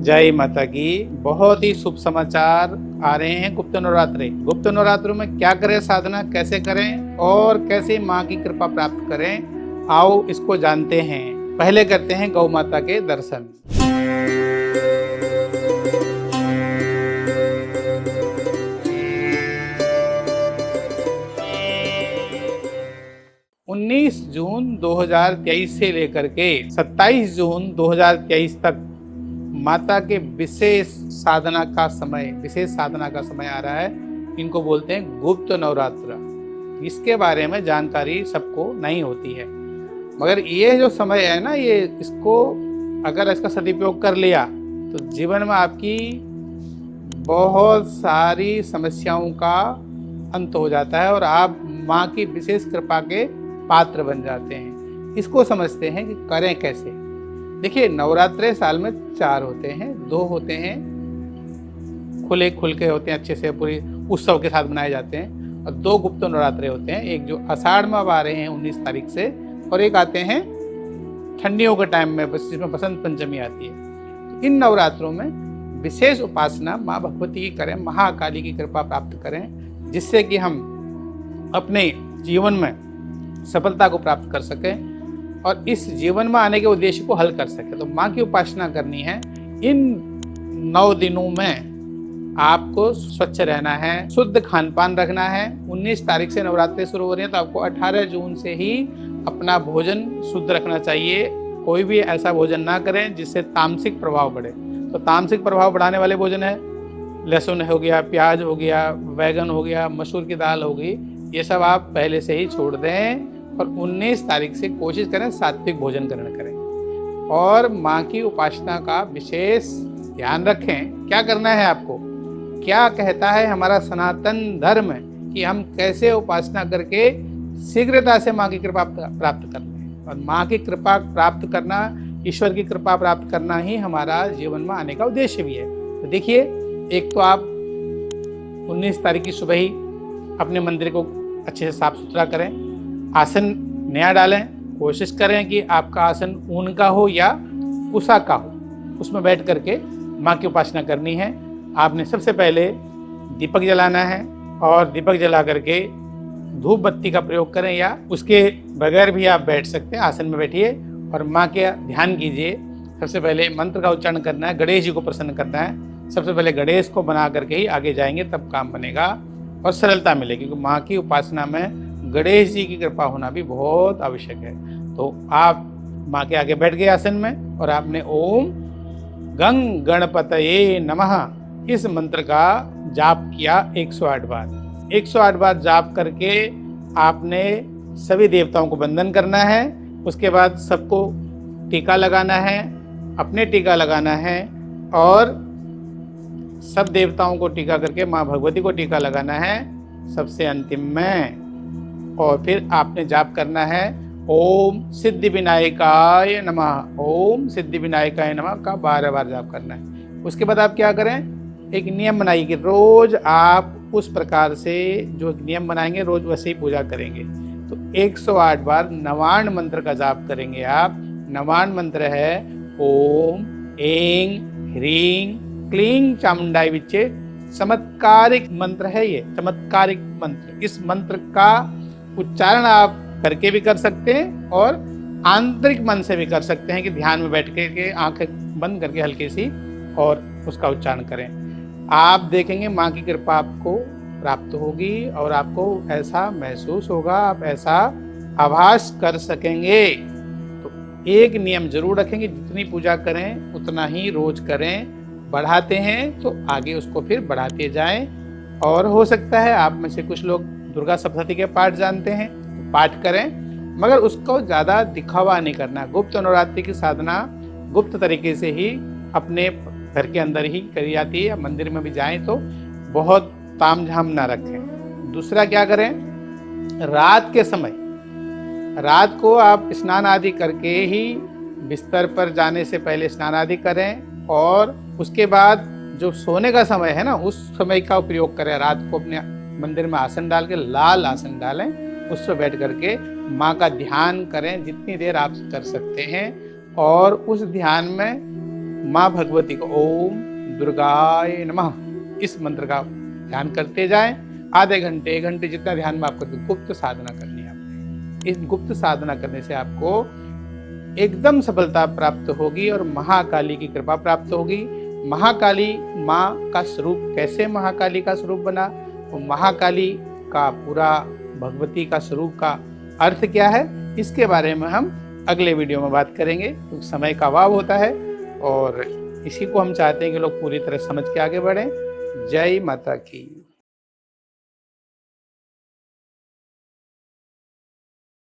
जय माता की। बहुत ही शुभ समाचार आ रहे हैं गुप्त नवरात्रे। गुप्त नवरात्रों में क्या करें, साधना कैसे करें और कैसे माँ की कृपा प्राप्त करें, आओ इसको जानते हैं। पहले करते हैं गौ माता के दर्शन। उन्नीस जून 2023 से लेकर के 27 जून 2023 तक माता के विशेष साधना का समय आ रहा है। इनको बोलते हैं गुप्त नवरात्र। इसके बारे में जानकारी सबको नहीं होती है, मगर ये जो समय है ना, ये इसको अगर इसका सदुपयोग कर लिया तो जीवन में आपकी बहुत सारी समस्याओं का अंत हो जाता है और आप माँ की विशेष कृपा के पात्र बन जाते हैं। इसको समझते हैं कि करें कैसे। देखिए, नवरात्रे साल में 4 होते हैं, 2 होते हैं खुल के होते हैं, अच्छे से पूरी उत्सव के साथ मनाए जाते हैं, और 2 गुप्त नवरात्रे होते हैं। एक जो आषाढ़ में अब आ रहे हैं 19 तारीख से, और एक आते हैं ठंडियों के टाइम में, जिसमें बसंत पंचमी आती है। तो इन नवरात्रों में विशेष उपासना माँ भगवती की करें, महाकाली की कृपा प्राप्त करें, जिससे कि हम अपने जीवन में सफलता को प्राप्त कर सकें और इस जीवन में आने के उद्देश्य को हल कर सके। तो माँ की उपासना करनी है। इन 9 दिनों में आपको स्वच्छ रहना है, शुद्ध खान पान रखना है। 19 तारीख से नवरात्रि शुरू हो रही है, तो आपको 18 जून से ही अपना भोजन शुद्ध रखना चाहिए। कोई भी ऐसा भोजन ना करें जिससे तामसिक प्रभाव बढ़े। तो तामसिक प्रभाव बढ़ाने वाले भोजन है लहसुन हो गया, प्याज हो गया, बैगन हो गया, मसूर की दाल हो गई, ये सब आप पहले से ही छोड़ दें। और 19 तारीख से कोशिश करें सात्विक भोजन ग्रहण करें और माँ की उपासना का विशेष ध्यान रखें। क्या करना है आपको, क्या कहता है हमारा सनातन धर्म कि हम कैसे उपासना करके शीघ्रता से माँ की कृपा प्राप्त करते हैं। और माँ की कृपा प्राप्त करना, ईश्वर की कृपा प्राप्त करना ही हमारा जीवन में आने का उद्देश्य भी है। तो देखिए, एक तो आप 19 तारीख की सुबह ही अपने मंदिर को अच्छे से साफ सुथरा करें, आसन नया डालें। कोशिश करें कि आपका आसन ऊन का हो या उषा का हो, उसमें बैठ करके माँ की उपासना करनी है। आपने सबसे पहले दीपक जलाना है और दीपक जला करके धूप बत्ती का प्रयोग करें, या उसके बगैर भी आप बैठ सकते हैं। आसन में बैठिए और माँ के ध्यान कीजिए। सबसे पहले मंत्र का उच्चारण करना है, गणेश जी को प्रसन्न करना है। सबसे पहले गणेश को बना करके ही आगे जाएंगे, तब काम बनेगा और सरलता मिलेगी। क्योंकि माँ की उपासना में गणेश जी की कृपा होना भी बहुत आवश्यक है। तो आप माँ के आगे बैठ गए आसन में और आपने ओम गंग गणपतये नमः इस मंत्र का जाप किया 108 बार। 108 बार जाप करके आपने सभी देवताओं को वंदन करना है। उसके बाद सबको टीका लगाना है, अपने टीका लगाना है और सब देवताओं को टीका करके माँ भगवती को टीका लगाना है सबसे अंतिम में। और फिर आपने जाप करना है ओम सिद्धि विनायकाय नमः, ओम सिद्धि विनायकाय नमः का 12 बार जाप करना है। उसके बाद आप क्या करें, एक नियम बनाइए कि रोज आप उस प्रकार से जो नियम बनाएंगे रोज वैसे ही पूजा करेंगे। तो 108 बार नवाण मंत्र का जाप करेंगे आप। नवाण मंत्र है ओम ऐं ह्रीं क्लीं चामुंडाई विच्चे। चमत्कारिक मंत्र है ये, चमत्कारिक मंत्र। इस मंत्र का उच्चारण आप करके भी कर सकते हैं और आंतरिक मन से भी कर सकते हैं कि ध्यान में बैठ के आंखें बंद करके हल्की सी और उसका उच्चारण करें। आप देखेंगे माँ की कृपा आपको प्राप्त होगी और आपको ऐसा महसूस होगा, आप ऐसा आभास कर सकेंगे। तो एक नियम जरूर रखेंगे, जितनी पूजा करें उतना ही रोज करें। बढ़ाते हैं तो आगे उसको फिर बढ़ाते जाएं। और हो सकता है आप में से कुछ लोग दुर्गा सप्तशती के पाठ जानते हैं, तो पाठ करें, मगर उसको ज़्यादा दिखावा नहीं करना। गुप्त नवरात्रि की साधना गुप्त तरीके से ही अपने घर के अंदर ही करी जाती है, या मंदिर में भी जाएं तो बहुत तामझाम ना रखें। दूसरा क्या करें, रात के समय, रात को आप स्नान आदि करके ही बिस्तर पर जाने से पहले स्नान आदि करें और उसके बाद जो सोने का समय है ना, उस समय का उपयोग करें। रात को अपने मंदिर में आसन डाल के, लाल आसन डालें, उस पर बैठ करके माँ का ध्यान करें जितनी देर आप कर सकते हैं। और उस ध्यान में माँ भगवती को ओम दुर्गाय नमः इस मंत्र का ध्यान करते जाएं। आधे घंटे 1 घंटे जितना ध्यान में आपको गुप्त साधना करनी है आपको। इस गुप्त साधना करने से आपको एकदम सफलता प्राप्त होगी और महाकाली की कृपा प्राप्त होगी। महाकाली माँ का स्वरूप कैसे महाकाली का स्वरूप बना, तो महाकाली का पूरा भगवती का स्वरूप का अर्थ क्या है, इसके बारे में हम अगले वीडियो में बात करेंगे, क्योंकि समय का अभाव होता है और इसी को हम चाहते हैं कि लोग पूरी तरह समझ के आगे बढ़ें। जय माता की।